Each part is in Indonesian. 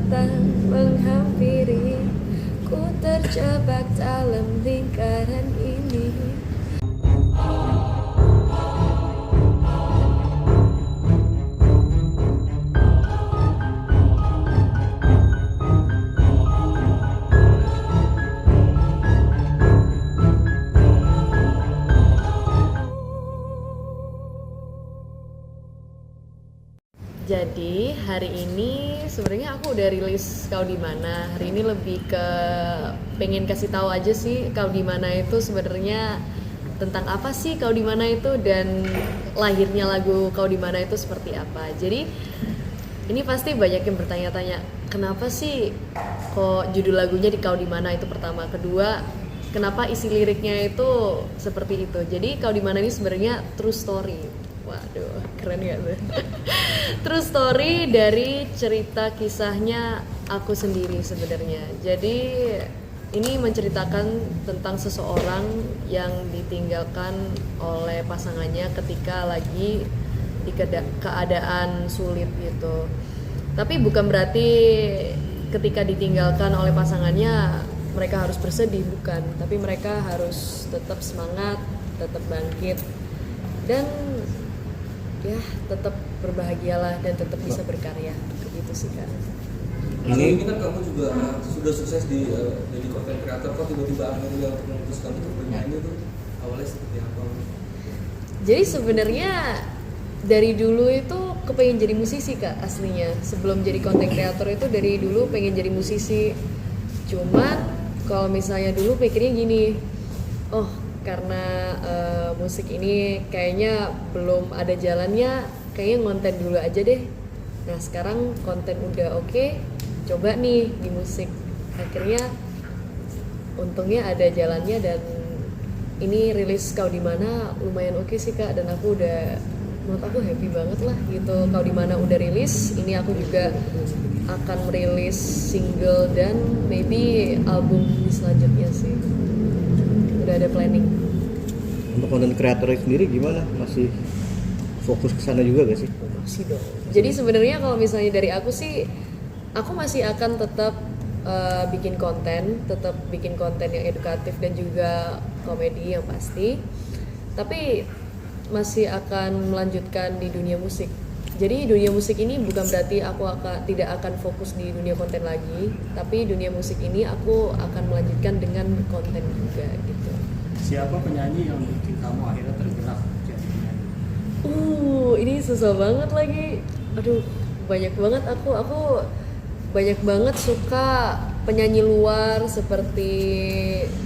datang menghampiri, ku terjebak dalam lingkaran ini. Jadi hari ini sebenarnya aku udah rilis Kau di Mana. Hari ini lebih ke pengen kasih tahu aja sih Kau di Mana itu sebenarnya tentang apa sih Kau di Mana itu, dan lahirnya lagu Kau di Mana itu seperti apa. Jadi ini pasti banyak yang bertanya-tanya, kenapa sih kok judul lagunya di Kau di Mana, itu pertama. Kedua, kenapa isi liriknya itu seperti itu. Jadi Kau di Mana ini sebenarnya true story. Waduh, keren ya tuh. True story dari cerita kisahnya aku sendiri sebenarnya. Jadi ini menceritakan tentang seseorang yang ditinggalkan oleh pasangannya ketika lagi di keadaan sulit gitu. Tapi bukan berarti ketika ditinggalkan oleh pasangannya mereka harus bersedih, bukan. Tapi mereka harus tetap semangat, tetap bangkit, dan ya tetap berbahagialah dan tetap bisa berkarya. Begitu sih Kak. Ini kan kamu juga sudah sukses jadi content creator, kok tiba-tiba akhirnya untuk memutuskan untuk bernyanyi itu awalnya seperti apa? Jadi sebenarnya dari dulu itu kepengen jadi musisi Kak aslinya. Sebelum jadi content creator itu dari dulu pengen jadi musisi. Cuman kalau misalnya dulu pikirnya gini, oh karena musik ini kayaknya belum ada jalannya, kayaknya ngonten dulu aja deh. Nah sekarang konten udah oke, coba nih di musik. Akhirnya untungnya ada jalannya, dan ini rilis Kau di Mana lumayan oke sih Kak, dan aku udah, menurut aku happy banget lah gitu. Kau di Mana udah rilis, ini aku juga akan merilis single dan maybe album di selanjutnya sih. Udah ada planning. Untuk konten kreator sendiri gimana? Masih fokus ke sana juga gak sih? Masih dong. Jadi sebenarnya kalau misalnya dari aku sih, aku masih akan tetap bikin konten yang edukatif dan juga komedi yang pasti. Tapi masih akan melanjutkan di dunia musik. Jadi dunia musik ini bukan berarti aku tidak akan fokus di dunia konten lagi, tapi dunia musik ini aku akan melanjutkan dengan konten juga gitu. Siapa penyanyi yang bikin kamu akhirnya tergerak jadi penyanyi? Ini susah banget lagi. Aduh, banyak banget aku banyak banget suka penyanyi luar seperti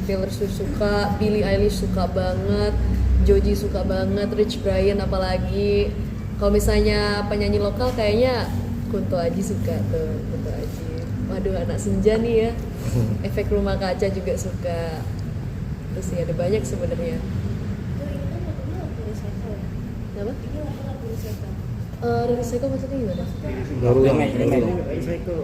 Taylor Swift suka, Billie Eilish suka banget, Joji suka banget, Rich Brian apalagi. Kalau misalnya penyanyi lokal kayaknya Kunto Aji suka tuh, Kunto Aji. Waduh, anak senja nih ya. Efek Rumah Kaca juga suka. Terus sih ada banyak sebenarnya. Apa? Recycle maksudnya gimana? Baru yang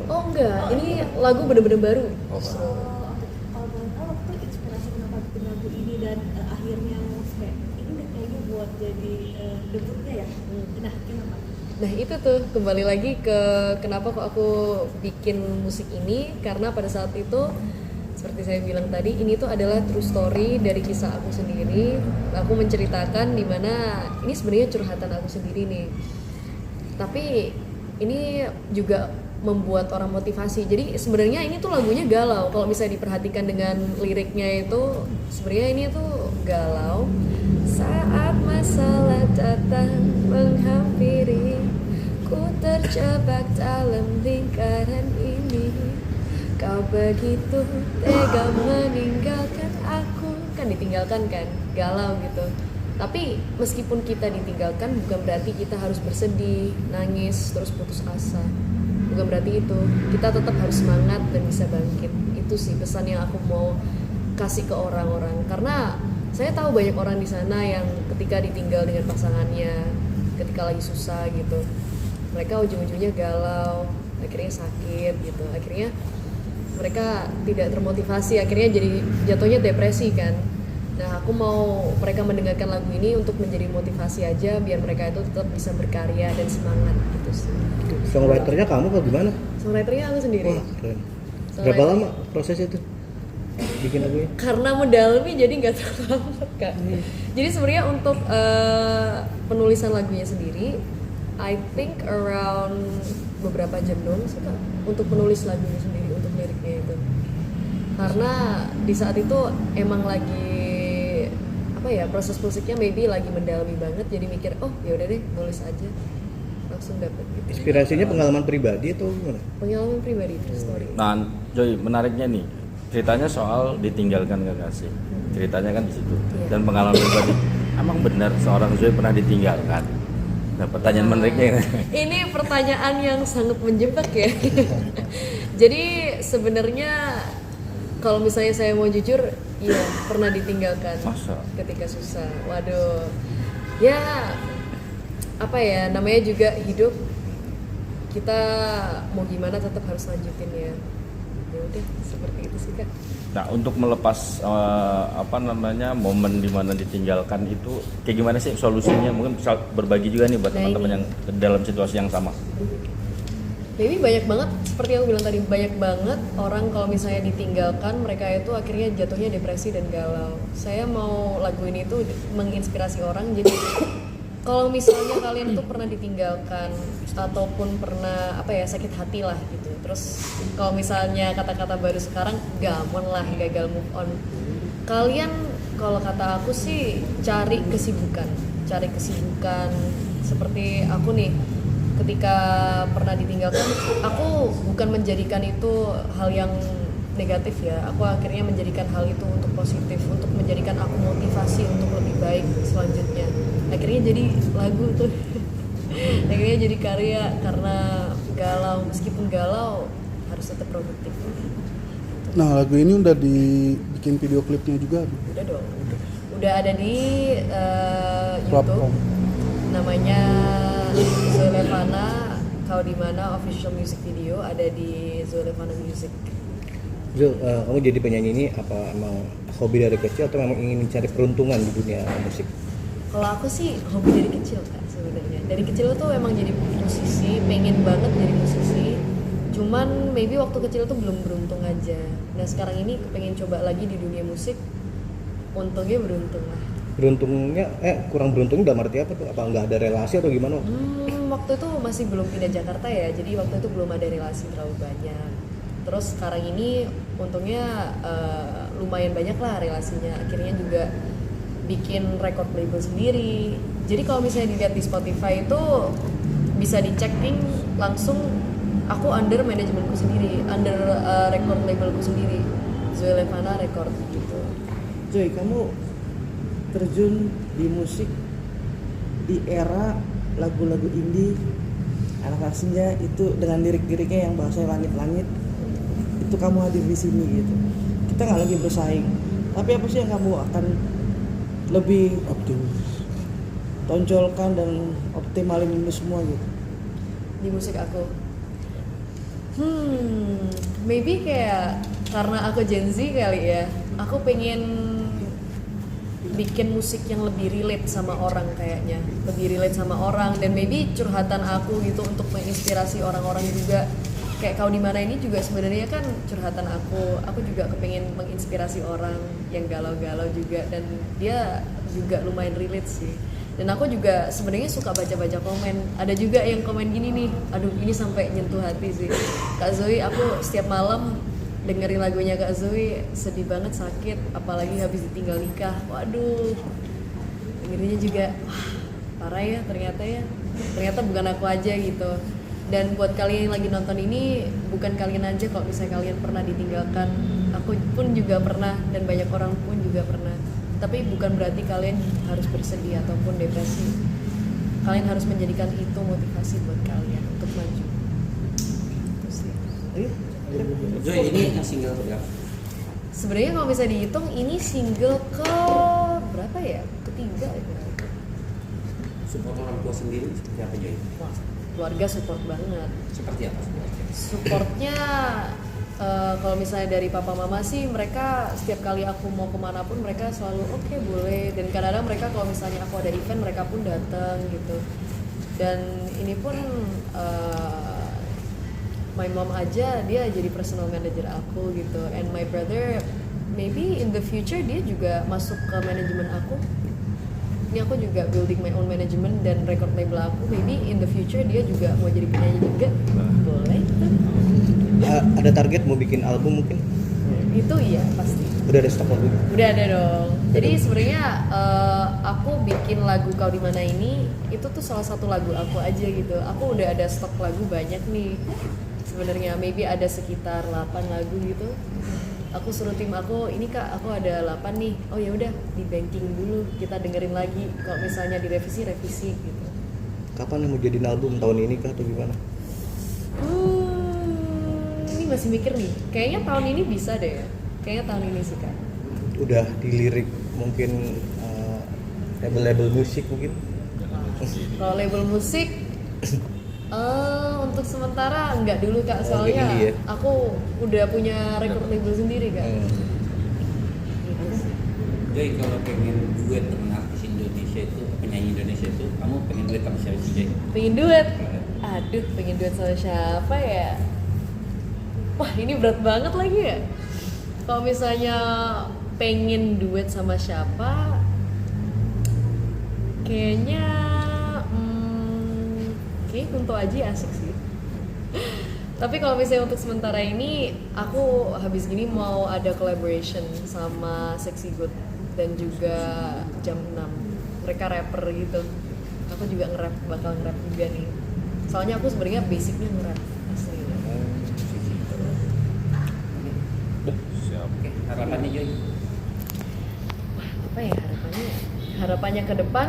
Oh enggak, ini lagu bener-bener baru. Kalau boleh tahu waktu inspirasi kenapa bikin lagu ini dan akhirnya kayak ini udah kayaknya buat jadi debutnya ya. Nah kenapa? Nah itu tuh kembali lagi ke kenapa kok aku bikin musik ini, karena pada saat itu seperti saya bilang tadi, ini tuh adalah true story dari kisah aku sendiri. Aku menceritakan dimana ini sebenarnya curhatan aku sendiri nih, tapi ini juga membuat orang motivasi. Jadi sebenarnya ini tuh lagunya galau. Kalau misalnya diperhatikan dengan liriknya itu sebenarnya ini tuh galau. Saat masalah datang menghampiri, ku terjebak dalam lingkaran ini. Kau begitu tega meninggalkan aku. Kan ditinggalkan kan, galau gitu. Tapi meskipun kita ditinggalkan bukan berarti kita harus bersedih, nangis, terus putus asa. Bukan berarti itu. Kita tetap harus semangat dan bisa bangkit. Itu sih pesan yang aku mau kasih ke orang-orang. Karena saya tahu banyak orang di sana yang ketika ditinggal dengan pasangannya, ketika lagi susah gitu, mereka ujung-ujungnya galau, akhirnya sakit gitu. Akhirnya mereka tidak termotivasi, akhirnya jadi jatuhnya depresi kan. Nah, aku mau mereka mendengarkan lagu ini untuk menjadi motivasi aja biar mereka itu tetap bisa berkarya dan semangat gitu sih. Songwriternya kamu apa gimana? Songwriternya aku sendiri. Wah, keren. Songwriter- Berapa lama proses itu bikin lagunya? Karena mendalami jadi nggak terlalu lama Kak. Jadi sebenarnya untuk penulisan lagunya sendiri, I think around beberapa jam doang sih Kak untuk penulis lagunya sendiri, untuk liriknya itu. Karena di saat itu emang lagi apa ya, proses musiknya maybe lagi mendalami banget, jadi mikir oh ya udah deh nulis aja, langsung dapet gitu. Inspirasinya pengalaman pribadi atau gimana? Pengalaman pribadi, true story. Nah, Joy, menariknya nih, ceritanya soal ditinggalkan kekasih. Ceritanya kan di situ. Iya. Dan pengalaman pribadi, emang benar seorang Joy pernah ditinggalkan? Nah, pertanyaan menariknya ini. Ini pertanyaan yang sangat menjebak ya. Jadi sebenarnya kalau misalnya saya mau jujur, iya pernah ditinggalkan. Masa? Ketika susah. Waduh. Ya apa ya, namanya juga hidup. Kita mau gimana tetap harus lanjutin ya. Ya udah seperti itu sih Kak. Nah, untuk melepas momen dimana ditinggalkan itu kayak gimana sih solusinya? Mungkin bisa berbagi juga nih buat Nah, teman-teman ini. yang dalam situasi yang sama. Maybe banyak banget, seperti yang aku bilang tadi, banyak banget orang kalau misalnya ditinggalkan, mereka itu akhirnya jatuhnya depresi dan galau. Saya mau lagu ini tuh menginspirasi orang, jadi kalau misalnya kalian tuh pernah ditinggalkan ataupun pernah sakit hati lah gitu. Terus kalau misalnya kata-kata baru sekarang gamon lah, gagal move on. Kalian kalau kata aku sih cari kesibukan seperti aku nih. Ketika pernah ditinggalkan, aku bukan menjadikan itu hal yang negatif ya. Aku akhirnya menjadikan hal itu untuk positif, untuk menjadikan aku motivasi untuk lebih baik selanjutnya. Akhirnya jadi lagu tuh. Akhirnya jadi karya karena galau, meskipun galau harus tetap produktif. Nah, lagu ini udah dibikin video klipnya juga. Udah dong. Udah ada di YouTube. Platform. Namanya Zulevana, kau di mana official music video ada di Zulevana Music. Zul, kamu jadi penyanyi ini apa emang hobi dari kecil atau memang ingin mencari peruntungan di dunia musik? Kalau aku sih hobi dari kecil Kak sebenarnya. Dari kecil tuh emang jadi musisi, pengen banget jadi musisi. Cuman maybe waktu kecil tuh belum beruntung aja. Nah sekarang ini pengen coba lagi di dunia musik. Untungnya beruntung lah. Beruntungnya kurang beruntungnya dalam arti apa tuh? Apa nggak ada relasi atau gimana? Waktu itu masih belum pindah Jakarta ya, jadi waktu itu belum ada relasi terlalu banyak. Terus sekarang ini untungnya lumayan banyak lah relasinya. Akhirnya juga bikin record label sendiri. Jadi kalau misalnya dilihat di Spotify itu bisa dicek langsung aku under manajemenku sendiri, under record labelku sendiri, Zulevana Record gitu. Joy, kamu terjun di musik di era lagu-lagu indie anak senja itu dengan lirik-liriknya yang bahasanya langit-langit, itu kamu hadir di sini gitu. Kita nggak lagi bersaing, tapi apa sih yang kamu akan lebih Optimis. tonjolkan dan optimalin ini semua gitu? Di musik aku maybe kayak karena aku Gen Z kali ya, aku pengen bikin musik yang lebih relate sama orang, kayaknya lebih relate sama orang, dan maybe curhatan aku gitu untuk menginspirasi orang-orang juga. Kayak kau di mana ini juga sebenarnya kan curhatan aku juga kepengen menginspirasi orang yang galau-galau juga, dan dia juga lumayan relate sih. Dan aku juga sebenarnya suka baca-baca komen. Ada juga yang komen gini nih, aduh ini sampai nyentuh hati sih. Kak Zoe, aku setiap malam dengerin lagunya Kak Zoe sedih banget, sakit, apalagi habis ditinggal nikah. Waduh, dengerinnya juga wah, parah ya ternyata bukan aku aja gitu. Dan buat kalian yang lagi nonton ini, bukan kalian aja kalau misalnya kalian pernah ditinggalkan, aku pun juga pernah dan banyak orang pun juga pernah. Tapi bukan berarti kalian harus bersedih ataupun depresi. Kalian harus menjadikan itu motivasi buat kalian untuk maju. Itu sih. Joy, ini single berapa? Sebenarnya kalau bisa dihitung ini single ke berapa ya? Ketiga ya. Support orang tua sendiri seperti apa Joy? Wah, keluarga support banget. Seperti apa? Supportnya Kalau misalnya dari papa mama sih, mereka setiap kali aku mau kemana pun mereka selalu oke, boleh. Dan kadang-kadang mereka kalau misalnya aku ada event mereka pun datang gitu. Dan ini pun my mom aja dia jadi personal manager aku gitu. And my brother maybe in the future dia juga masuk ke manajemen aku. Ini aku juga building my own management dan record label aku. Maybe in the future dia juga mau jadi penyanyi juga. Boleh tuh. Ada target mau bikin album mungkin? Itu iya pasti. Udah ada stok lagu? Udah ada dong. Jadi sebenarnya aku bikin lagu Kau di Mana ini itu tuh salah satu lagu aku aja gitu. Aku udah ada stok lagu banyak nih. Sebenarnya maybe ada sekitar 8 lagu gitu. Aku suruh tim aku, ini Kak, aku ada 8 nih. Oh ya udah, di banking dulu, kita dengerin lagi. Kalau misalnya direvisi gitu. Kapan mau jadiin album, tahun ini kah atau gimana? Ini masih mikir nih. Kayaknya tahun ini bisa deh ya. Kayaknya tahun ini sih Kak. Udah dilirik mungkin label-label musik mungkin? Kalau label musik untuk sementara enggak dulu Kak, soalnya indie ya? aku udah punya record label sendiri Kak. Joy, kalau pengen duet dengan artis Indonesia itu, penyanyi Indonesia itu, kamu pengen duet sama siapa sih, Joy? Pengen duet? Aduh, pengen duet sama siapa ya? Wah, ini berat banget lagi ya. Kalau misalnya pengen duet sama siapa, kayaknya Kunto Aji asik sih. Tapi kalau misalnya untuk sementara ini, aku habis gini mau ada collaboration sama Sexy Good dan juga Jam 6. Mereka rapper gitu. Aku juga bakal nge-rap juga nih. Soalnya aku sebenarnya basicnya nge-rap asli. Siap. Oke, harapannya Joy? Apa ya harapannya? Harapannya ke depan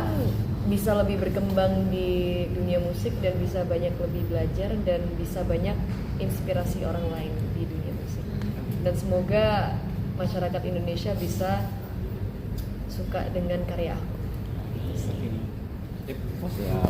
bisa lebih berkembang di dunia musik dan bisa banyak lebih belajar dan bisa banyak inspirasi orang lain di dunia musik. Dan semoga masyarakat Indonesia bisa suka dengan karya aku. Siap.